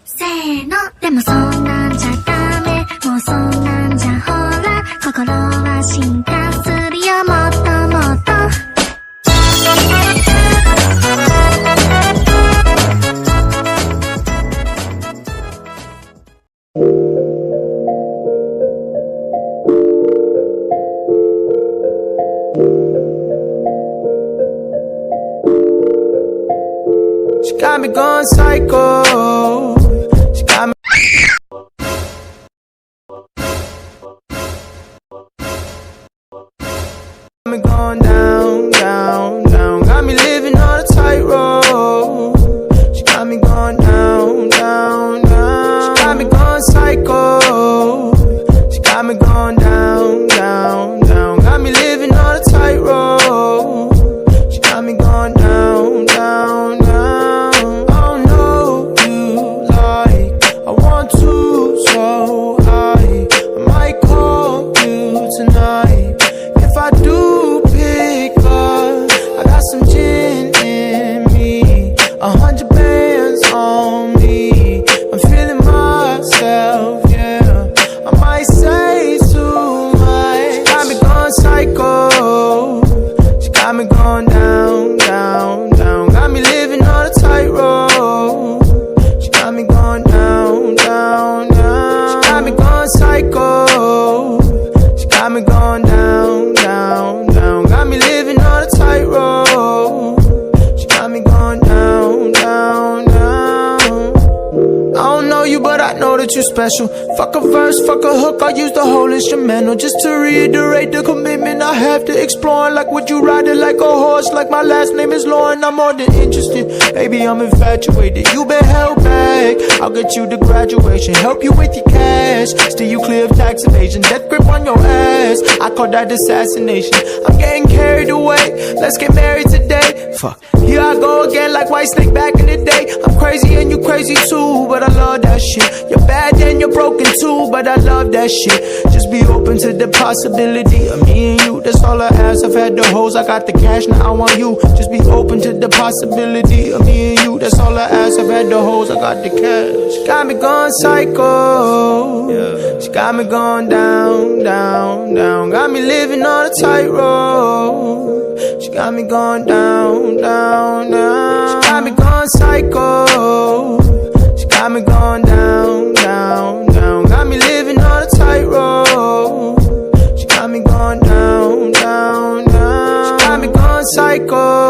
せーのでもそんなんじゃダメもうそんなんじゃほら心は進化するよもっともっとShe got me going psycho. She got me going down, down, down. Got me living on a tightrope. She got me going down, down, down. She got me going psycho. She got me going down, down, down. Got me living on a tightrope. She got me going down, down, down. Oh no, you like I want to so high. I might call you tonight. If I do pick up, I got some gin in me, 100 bands on me. I'm feeling myself, yeah. I might say too much. She got me going psycho. She got me going down, down, down. Got me living on a tightrope. She got me going down, down, down. She got me going psycho. She got me going down, down, down. Got me living on a tightrope. She got me going down, down, down. I don't know you, but I know that you special. Fuck a verse, fuck a hook, I use the whole instrumental. Just to reiterate the commitment I have to exploring. Like would you ride it like a horse, like my last name is Lauren. I'm more than interested, baby I'm infatuated. You been held back, I'll get you to graduation. Help you with your cash, steer you clear of tax evasion. Death grip on your ass, I call that assassination. I'm getting carried away, let's get married today. Fuck, here I go again like White Snake back in the day. I'm crazy and you crazy too, but I love that shit. You're bad and you're broken too, but I love that shit. Just be open to the possibility of me and you, that's all I ask. I've had the hoes, I got the cash, now I want you. Just be open to the possibility of me and you, that's all I ask. I've had the hoes, I got the cash. She got me going psycho, yeah. She got me going down, down, down. Got me living on a tightrope. She got me going down, down, down. She got me going psycho. She got me going down, down, down. Got me living on a tightrope. She got me going down, down, down. She got me going psycho.